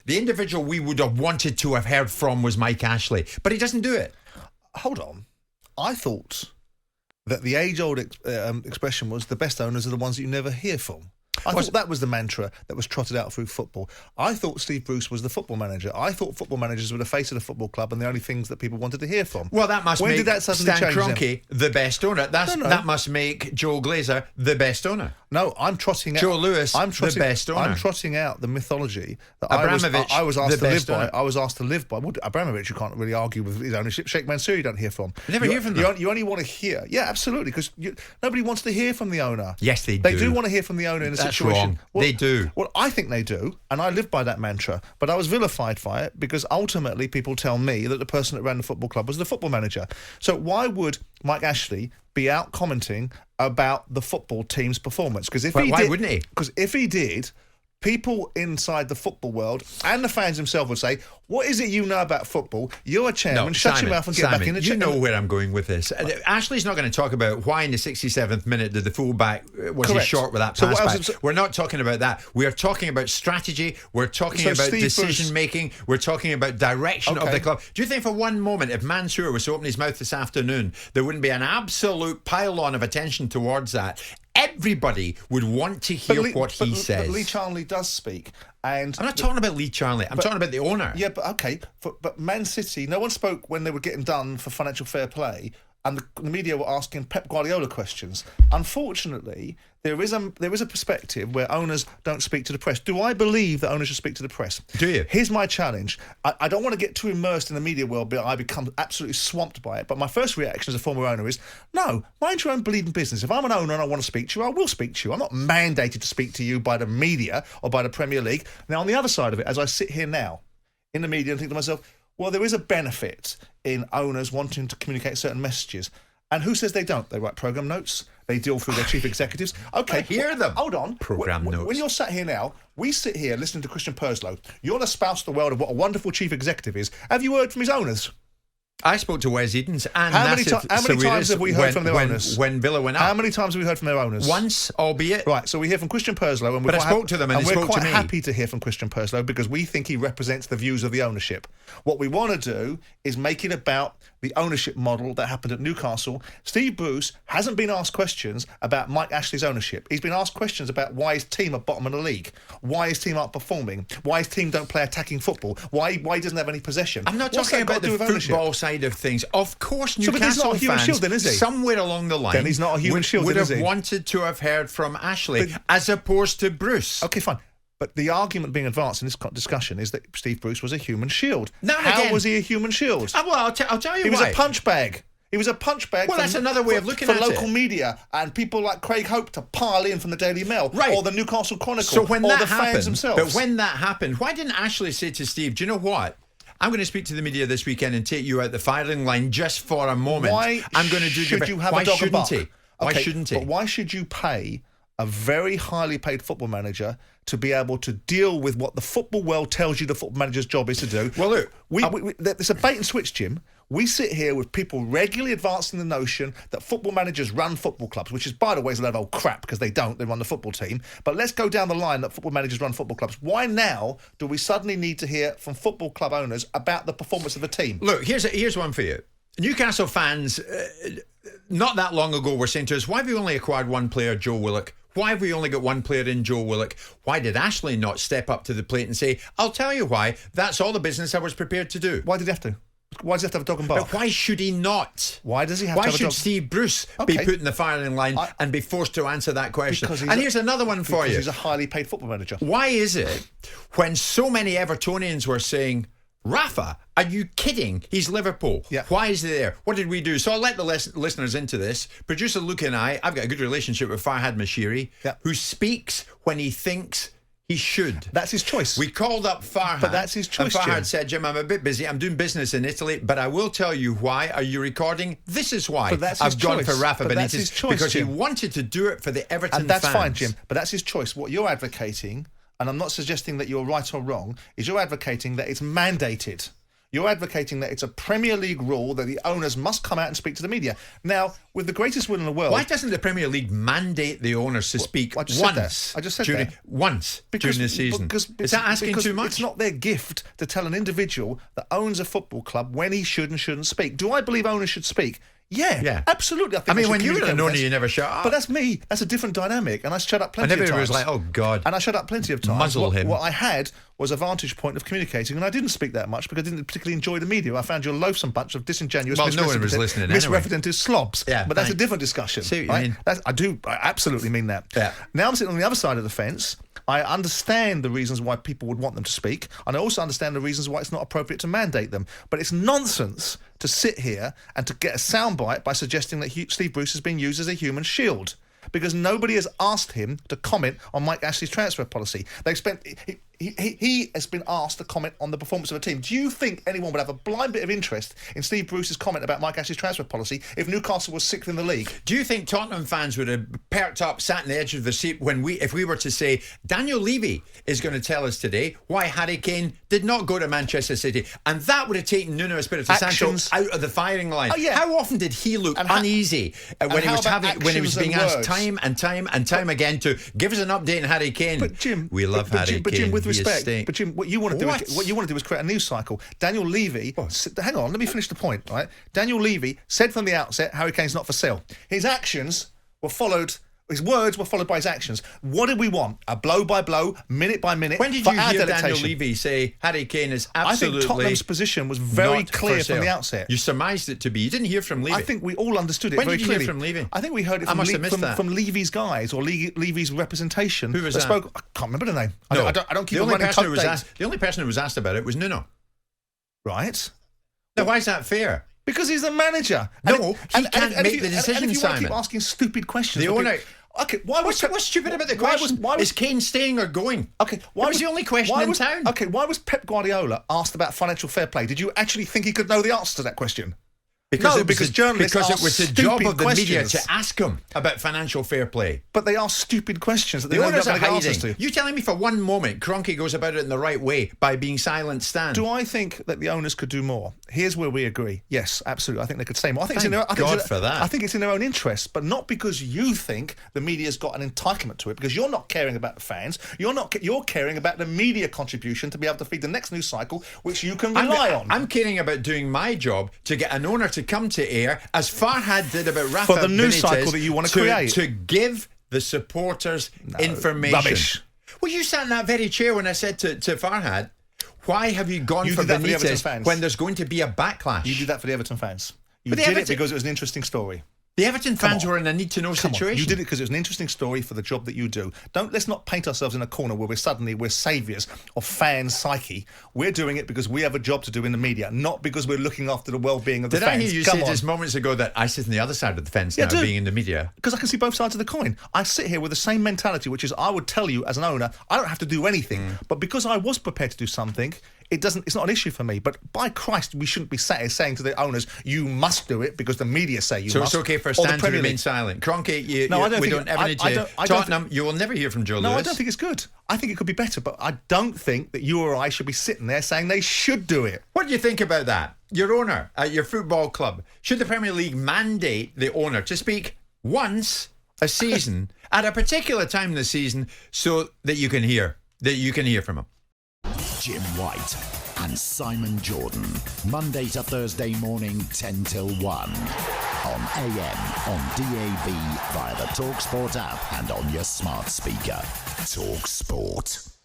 The individual we would have wanted to have heard from was Mike Ashley, but he doesn't do it. Hold on. I thought that the age-old expression was the best owners are the ones that you never hear from. I thought that was the mantra that was trotted out through football. I thought Steve Bruce was the football manager. I thought football managers were the face of the football club and the only things that people wanted to hear from. Well, that must When make did that suddenly Stan change Kroenke the best owner. That must make Joe Glazer the best owner. No, I'm trotting out... Joe Lewis, the best owner. I'm trotting out the mythology that Abramovich, I was asked the to live best by. owner. I was asked to live by. Well, Abramovich, you can't really argue with his ownership. Sheikh Mansour, you don't hear from. You never hear from them. You only want to hear... Yeah, absolutely, because nobody wants to hear from the owner. Yes, they do. They do want to hear from the owner in a That's situation... wrong. They do. Well, I think they do, and I live by that mantra, but I was vilified by it because ultimately people tell me that the person that ran the football club was the football manager. So why would Mike Ashley be out commenting about the football team's performance? Because why wouldn't he? Because if he did, people inside the football world and the fans themselves would say, what is it you know about football? You're a chairman, shut your mouth and get back in the chair. You know where I'm going with this. Ashley's not going to talk about why in the 67th minute did the fullback was he short with that pass back. We're not talking about that. We're talking about strategy. We're talking about decision making. We're talking about direction of the club. Do you think for one moment if Mansour was to open his mouth this afternoon, there wouldn't be an absolute pile-on of attention towards that? Everybody would want to hear what he says. But Lee Charnley does speak. And I'm not talking about Lee Charnley. I'm talking about the owner. Yeah, but okay. But Man City, no one spoke when they were getting done for financial fair play, and the media were asking Pep Guardiola questions. Unfortunately, there is a perspective where owners don't speak to the press. Do I believe that owners should speak to the press? Do you? Here's my challenge. I don't want to get too immersed in the media world, but I become absolutely swamped by it. But my first reaction as a former owner is, no, mind your own bleeding business. If I'm an owner and I want to speak to you, I will speak to you. I'm not mandated to speak to you by the media or by the Premier League. Now, on the other side of it, as I sit here now in the media and think to myself, well, there is a benefit in owners wanting to communicate certain messages. And who says they don't? They write programme notes. They deal through their chief executives. Okay. I hear them. Hold on. Programme notes. When you're sat here now, we sit here listening to Christian Purslow. You're the spouse of the world of what a wonderful chief executive is. Have you heard from his owners? I spoke to Wes Edens and how many times have we heard from their owners? When Villa went up. How many times have we heard from their owners? Once, albeit. Right, so we hear from Christian Purslow. And I spoke to them and they spoke to me. We're quite happy to hear from Christian Purslow because we think he represents the views of the ownership. What we want to do is make it about the ownership model that happened at Newcastle. Steve Bruce hasn't been asked questions about Mike Ashley's ownership. He's been asked questions about why his team are bottom of the league, why his team aren't performing, why his team don't play attacking football, why he doesn't have any possession. I'm not talking about the football side of things. Of course, Newcastle he's not a human fans, shield then, is he? Somewhere along the line, then he's not a human shield, would then, is have he? wanted to have heard from Ashley as opposed to Bruce. Okay, fine. But the argument being advanced in this discussion is that Steve Bruce was a human shield. How was he a human shield? Well, I'll tell you why. He was a punch bag. He was a punch bag. Well, that's another way of looking at it. For local media and people like Craig Hope to pile in from the Daily Mail or the Newcastle Chronicle or the fans themselves. But when that happened, why didn't Ashley say to Steve, do you know what? I'm going to speak to the media this weekend and take you out the firing line just for a moment. Why should you have a dog and bark? Why shouldn't he? But why should you pay a very highly paid football manager to be able to deal with what the football world tells you the football manager's job is to do? Well, look, there's a bait and switch, Jim. We sit here with people regularly advancing the notion that football managers run football clubs, which is, by the way, is a lot of old crap because they don't. They run the football team. But let's go down the line that football managers run football clubs. Why now do we suddenly need to hear from football club owners about the performance of the team? Look, here's one for you. Newcastle fans, not that long ago, were saying to us, why have you only acquired one player, Joe Willock? Why have we only got one player in Joe Willock? Why did Ashley not step up to the plate and say, I'll tell you why, that's all the business I was prepared to do? Why did he have to? Why does he have to have a dog and bark? But why should he not? Why does he have to have a dog? Why should Steve Bruce be put in the firing line and be forced to answer that question? And here's another one for you. Because he's a highly paid football manager. Why is it when so many Evertonians were saying, Rafa, are you kidding? He's Liverpool. Yeah. Why is he there? What did we do? So I'll let the listeners into this. Producer Luke and I've got a good relationship with Farhad Mashiri, who speaks when he thinks he should. That's his choice. We called up Farhad. But that's his choice, and Farhad Jim. said, Jim, I'm a bit busy. I'm doing business in Italy, but I will tell you why. Are you recording? This is why. But that's his I've gone choice. for Rafa But that's Benitez his choice, because Jim. he wanted to do it for the Everton and that's fans. fine, Jim. But that's his choice. What you're advocating, and I'm not suggesting that you're right or wrong, is you're advocating that it's mandated. You're advocating that it's a Premier League rule that the owners must come out and speak to the media. Now, with the greatest will in the world... Why doesn't the Premier League mandate the owners to speak once during the season? Is that asking too much? It's not their gift to tell an individual that owns a football club when he should and shouldn't speak. Do I believe owners should speak? Yeah, absolutely. I mean, when you were an owner, you never shut up. But that's me. That's a different dynamic, and I shut up plenty of times. And everybody was like, "Oh God!" And I shut up plenty of times. Muzzle him. What I had was a vantage point of communicating, and I didn't speak that much because I didn't particularly enjoy the media. I found you a loathsome bunch of disingenuous, no one was listening misrepresented slobs. Yeah, but that's a different discussion. See what you mean? I absolutely mean that. Yeah. Now I'm sitting on the other side of the fence. I understand the reasons why people would want them to speak, and I also understand the reasons why it's not appropriate to mandate them. But it's nonsense to sit here and to get a soundbite by suggesting that Steve Bruce is being used as a human shield, because nobody has asked him to comment on Mike Ashley's transfer policy. He has been asked to comment on the performance of a team. Do you think anyone would have a blind bit of interest in Steve Bruce's comment about Mike Ashley's transfer policy if Newcastle was 6th in the league? Do you think Tottenham fans would have perked up, sat on the edge of the seat if we were to say Daniel Levy is going to tell us today why Harry Kane did not go to Manchester City, and that would have taken Nuno Espirito Santo out of the firing line? Oh, yeah. How often did he look uneasy when he was being asked time and time again to give us an update on Harry Kane? But Jim, we love Harry Kane. But Jim, with respect, but Jim, what you want to do is create a news cycle. Daniel Levy, hang on, let me finish the point. Right? Daniel Levy said from the outset, Harry Kane's not for sale. His actions were followed. His words were followed by his actions. What did we want? A blow by blow, minute by minute. When did you hear Daniel Levy say Harry Kane is absolutely? I think Tottenham's position was very clear from the outset. You surmised it to be. You didn't hear from Levy. I think we all understood it very clearly. When did you hear from Levy? I think we heard it from Levy's guys or Levy's representation. Who was that? I can't remember the name. No. I don't keep running top dates. The only person who was asked about it was Nuno. Right. Now, why is that fair? Because he's the manager. No, he can't make the decision, and if you Simon. Want to keep asking stupid questions. The owner... Okay, what's stupid about the question? Is Kane staying or going? Okay, why was the only question in town? Okay, why was Pep Guardiola asked about financial fair play? Did you actually think he could know the answer to that question? Because it was the job of the media to ask him about financial fair play. But they ask stupid questions that the owners are hiding. Answers to. You telling me for one moment Kroenke goes about it in the right way by being silent Stan? Do I think that the owners could do more? Here's where we agree. Yes, absolutely. I think they could say more. I think I think it's in their own interest, but not because you think the media's got an entitlement to it, because you're not caring about the fans. You're caring about the media contribution to be able to feed the next news cycle, which you can rely on. I'm caring about doing my job to get an owner to come to air, as Farhad did about Rafa for the news cycle that you want to create, to give the supporters information. Rubbish. Well, you sat in that very chair when I said to Farhad, why have you gone for Benitez when there's going to be a backlash? You did that for the Everton fans. You did it because it was an interesting story. The Everton fans were in a need-to-know situation. You did it because it was an interesting story for the job that you do. Let's not paint ourselves in a corner where we're saviours of fan psyche. We're doing it because we have a job to do in the media, not because we're looking after the well-being of the fans. Did I hear you say just moments ago that I sit on the other side of the fence now, being in the media? Because I can see both sides of the coin. I sit here with the same mentality, which is I would tell you as an owner, I don't have to do anything. But because I was prepared to do something, it's not an issue for me. But by Christ, we shouldn't be sat here saying to the owners, you must do it because the media say you must. So it's okay for Stan to remain silent. Kroenke, we don't ever need to. Tottenham, you will never hear from Joe Lewis. No, I don't think it's good. I think it could be better, but I don't think that you or I should be sitting there saying they should do it. What do you think about that? Your owner at your football club, should the Premier League mandate the owner to speak once a season at a particular time in the season so that you can hear from him? Jim White and Simon Jordan, Monday to Thursday morning 10 till 1 on AM, on DAB, via the talkSPORT app and on your smart speaker. talkSPORT.